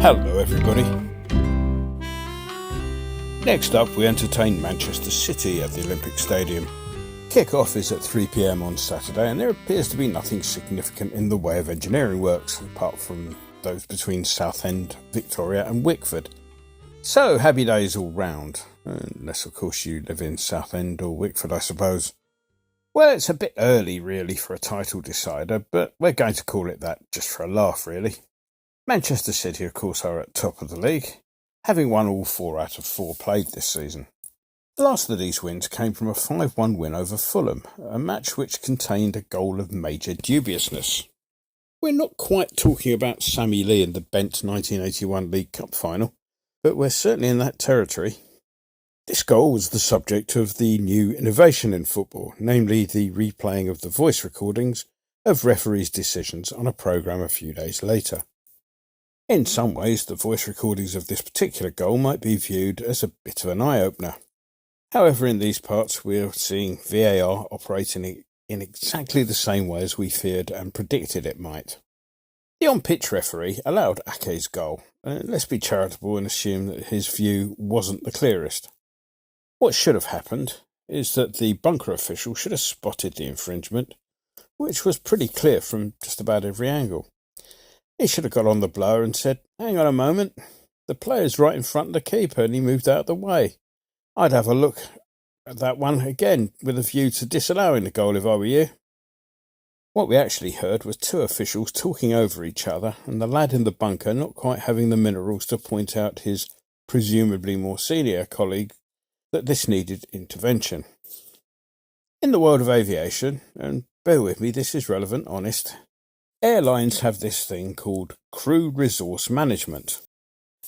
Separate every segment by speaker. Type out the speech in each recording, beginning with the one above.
Speaker 1: Hello everybody. Next up we entertain Manchester City at the Olympic Stadium. Kick-off is at 3 p.m. on Saturday and there appears to be nothing significant in the way of engineering works apart from those between Southend, Victoria and Wickford. So happy days all round, unless of course you live in Southend or Wickford I suppose. Well, it's a bit early really for a title decider, but we're going to call it that just for a laugh really. Manchester City, of course, are at top of the league, having won all 4 out of 4 played this season. The last of these wins came from a 5-1 win over Fulham, a match which contained a goal of major dubiousness. We're not quite talking about Sammy Lee in the bent 1981 League Cup final, but we're certainly in that territory. This goal was the subject of the new innovation in football, namely the replaying of the voice recordings of referees' decisions on a programme a few days later. In some ways, the voice recordings of this particular goal might be viewed as a bit of an eye-opener. However, in these parts, we're seeing VAR operating in exactly the same way as we feared and predicted it might. The on-pitch referee allowed Ake's goal. Let's be charitable and assume that his view wasn't the clearest. What should have happened is that the bunker official should have spotted the infringement, which was pretty clear from just about every angle. He should have got on the blower and said, "Hang on a moment, the player's right in front of the keeper and he moved out of the way. I'd have a look at that one again with a view to disallowing the goal if I were you." What we actually heard was 2 officials talking over each other and the lad in the bunker not quite having the minerals to point out his presumably more senior colleague that this needed intervention. In the world of aviation, and bear with me, this is relevant, honest, airlines have this thing called crew resource management.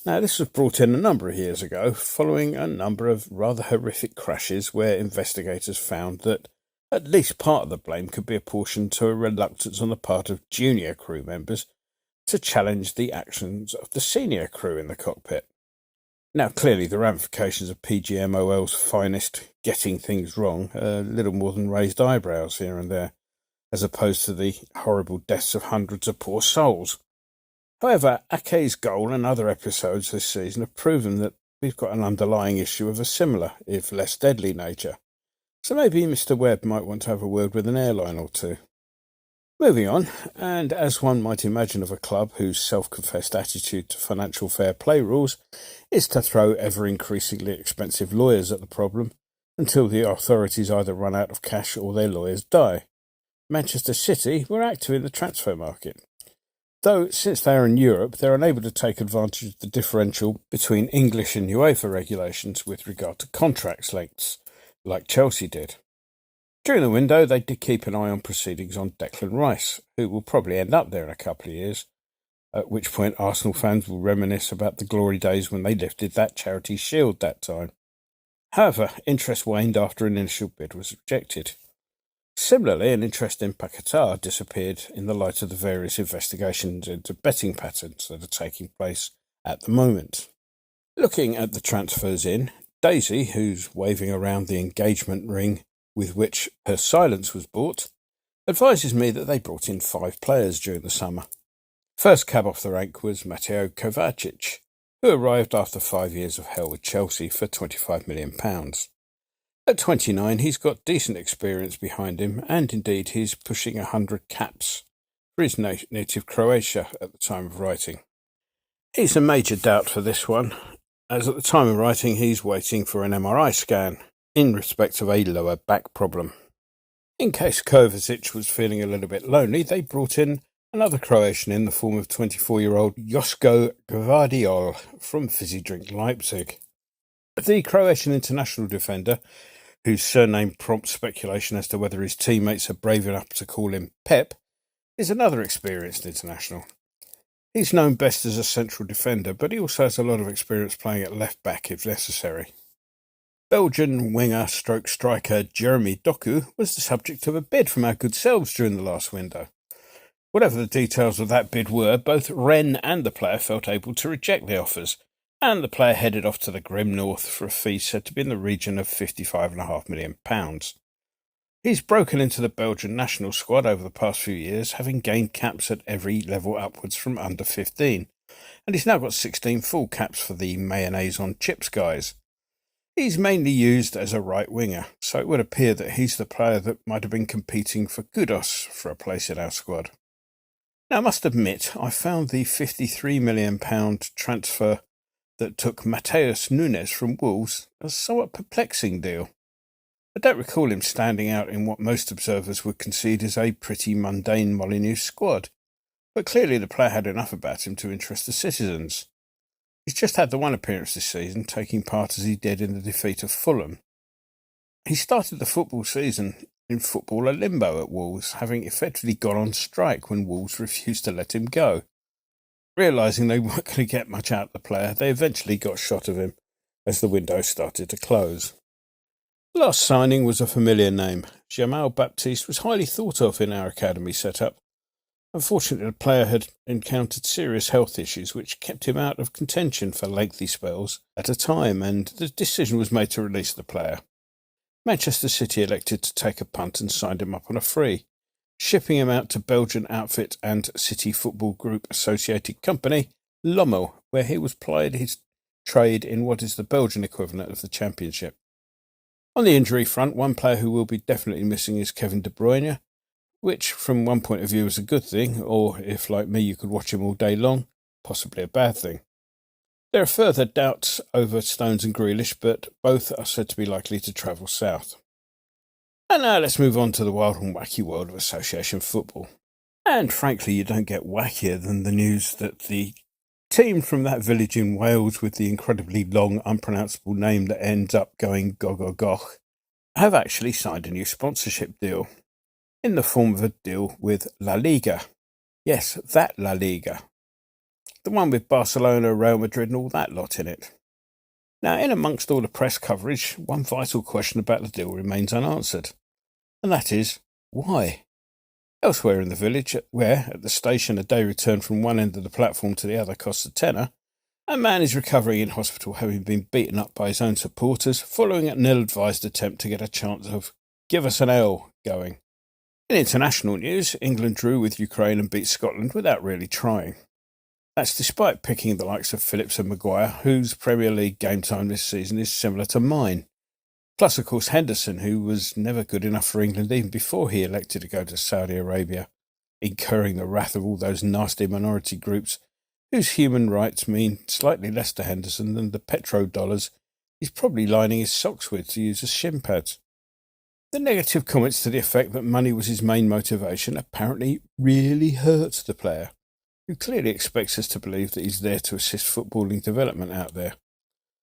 Speaker 1: Now, this was brought in a number of years ago following a number of rather horrific crashes where investigators found that at least part of the blame could be apportioned to a reluctance on the part of junior crew members to challenge the actions of the senior crew in the cockpit. Now, clearly the ramifications of PGMOL's finest getting things wrong are little more than raised eyebrows here and there, as opposed to the horrible deaths of hundreds of poor souls. However, Ake's goal and other episodes this season have proven that we've got an underlying issue of a similar, if less deadly nature. So maybe Mr. Webb might want to have a word with an airline or two. Moving on, and as one might imagine of a club whose self-confessed attitude to financial fair play rules is to throw ever-increasingly expensive lawyers at the problem until the authorities either run out of cash or their lawyers die, Manchester City were active in the transfer market. Though, since they are in Europe, they're unable to take advantage of the differential between English and UEFA regulations with regard to contracts lengths, like Chelsea did. During the window, they did keep an eye on proceedings on Declan Rice, who will probably end up there in a couple of years, at which point Arsenal fans will reminisce about the glory days when they lifted that charity shield that time. However, interest waned after an initial bid was rejected. Similarly, an interest in Paquetá disappeared in the light of the various investigations into betting patterns that are taking place at the moment. Looking at the transfers in, Daisy, who's waving around the engagement ring with which her silence was bought, advises me that they brought in 5 players during the summer. First cab off the rank was Mateo Kovacic, who arrived after 5 years of hell with Chelsea for £25 million. At 29, he's got decent experience behind him, and indeed he's pushing 100 caps for his native Croatia at the time of writing. He's a major doubt for this one, as at the time of writing he's waiting for an MRI scan in respect of a lower back problem. In case Kovacic was feeling a little bit lonely, they brought in another Croatian in the form of 24-year-old Josko Gvardiol from Fizzy Drink Leipzig. The Croatian international defender, whose surname prompts speculation as to whether his teammates are brave enough to call him Pep, is another experienced international. He's known best as a central defender, but he also has a lot of experience playing at left-back if necessary. Belgian winger/striker Jeremy Doku was the subject of a bid from our good selves during the last window. Whatever the details of that bid were, both Rennes and the player felt able to reject the offers, and the player headed off to the grim north for a fee said to be in the region of £55.5 million. He's broken into the Belgian national squad over the past few years, having gained caps at every level upwards from under 15, and he's now got 16 full caps for the mayonnaise on chips guys. He's mainly used as a right winger, so it would appear that he's the player that might have been competing for kudos for a place in our squad. Now, I must admit, I found the £53 million transfer that took Mateus Nunes from Wolves a somewhat perplexing deal. I don't recall him standing out in what most observers would concede is a pretty mundane Molineux squad, but clearly the player had enough about him to interest the citizens. He's just had the one appearance this season, taking part as he did in the defeat of Fulham. He started the football season in footballer limbo at Wolves, having effectively gone on strike when Wolves refused to let him go. Realising they weren't going to get much out of the player, they eventually got shot of him as the window started to close. The last signing was a familiar name. Jamal Baptiste was highly thought of in our academy setup. Unfortunately, the player had encountered serious health issues which kept him out of contention for lengthy spells at a time, and the decision was made to release the player. Manchester City elected to take a punt and signed him up on a free, shipping him out to Belgian outfit and City Football Group associated company, Lommel, where he was plied his trade in what is the Belgian equivalent of the Championship. On the injury front, one player who will be definitely missing is Kevin De Bruyne, which from one point of view is a good thing, or if like me you could watch him all day long, possibly a bad thing. There are further doubts over Stones and Grealish, but both are said to be likely to travel south. And now let's move on to the wild and wacky world of association football. And frankly, you don't get wackier than the news that the team from that village in Wales with the incredibly long, unpronounceable name that ends up going Gogogoch have actually signed a new sponsorship deal, in the form of a deal with La Liga. Yes, that La Liga. The one with Barcelona, Real Madrid and all that lot in it. Now, in amongst all the press coverage, one vital question about the deal remains unanswered, and that is, why? Elsewhere in the village, where, at the station, a day return from one end of the platform to the other costs a tenner, a man is recovering in hospital having been beaten up by his own supporters following an ill-advised attempt to get a chance of "give us an L" going. In international news, England drew with Ukraine and beat Scotland without really trying. That's despite picking the likes of Phillips and Maguire, whose Premier League game time this season is similar to mine. Plus, of course, Henderson, who was never good enough for England even before he elected to go to Saudi Arabia, incurring the wrath of all those nasty minority groups whose human rights mean slightly less to Henderson than the petrodollars he's probably lining his socks with to use as shin pads. The negative comments to the effect that money was his main motivation apparently really hurt the player, who clearly expects us to believe that he's there to assist footballing development out there.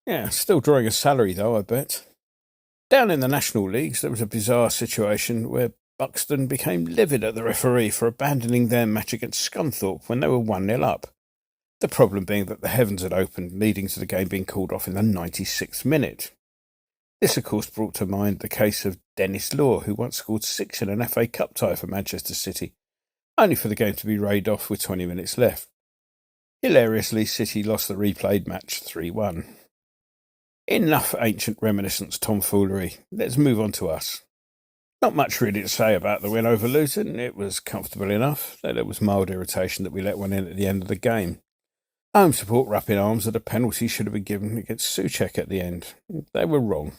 Speaker 1: Yeah, still drawing a salary though, I bet. Down in the National Leagues, there was a bizarre situation where Buxton became livid at the referee for abandoning their match against Scunthorpe when they were 1-0 up. The problem being that the heavens had opened, leading to the game being called off in the 96th minute. This, of course, brought to mind the case of Dennis Law, who once scored 6 in an FA Cup tie for Manchester City, only for the game to be rained off with 20 minutes left. Hilariously, City lost the replayed match 3-1. Enough ancient reminiscence tomfoolery. Let's move on to us. Not much really to say about the win over Luton. It was comfortable enough, though there was mild irritation that we let one in at the end of the game. Home support were up in arms that a penalty should have been given against Souček at the end. They were wrong.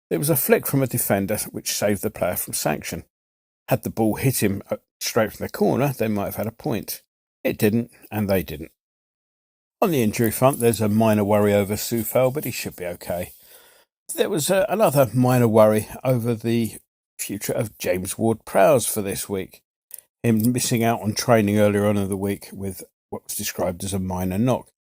Speaker 1: There was a flick from a defender which saved the player from sanction. Had the ball hit him straight from the corner, they might have had a point. It didn't, and they didn't. On the injury front, there's a minor worry over Soufal, but he should be okay. There was another minor worry over the future of James Ward-Prowse for this week. Him missing out on training earlier on in the week with what was described as a minor knock.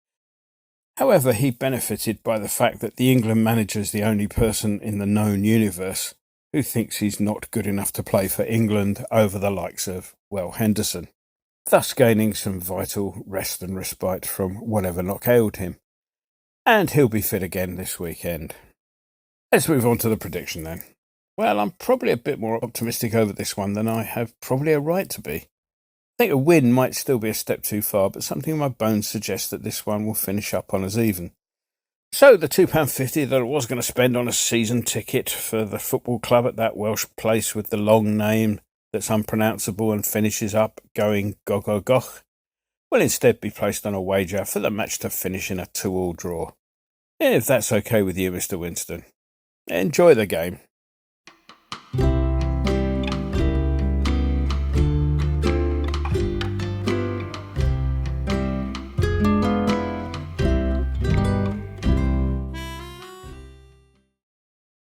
Speaker 1: However, he benefited by the fact that the England manager is the only person in the known universe who thinks he's not good enough to play for England over the likes of, well, Henderson, thus gaining some vital rest and respite from whatever knock ailed him. And he'll be fit again this weekend. Let's move on to the prediction then. Well, I'm probably a bit more optimistic over this one than I have probably a right to be. I think a win might still be a step too far, but something in my bones suggests that this one will finish up on us even. So the £2.50 that I was going to spend on a season ticket for the football club at that Welsh place with the long name that's unpronounceable and finishes up going Gogogoch will instead be placed on a wager for the match to finish in a 2-all draw. If that's okay with you, Mr. Winston. Enjoy the game.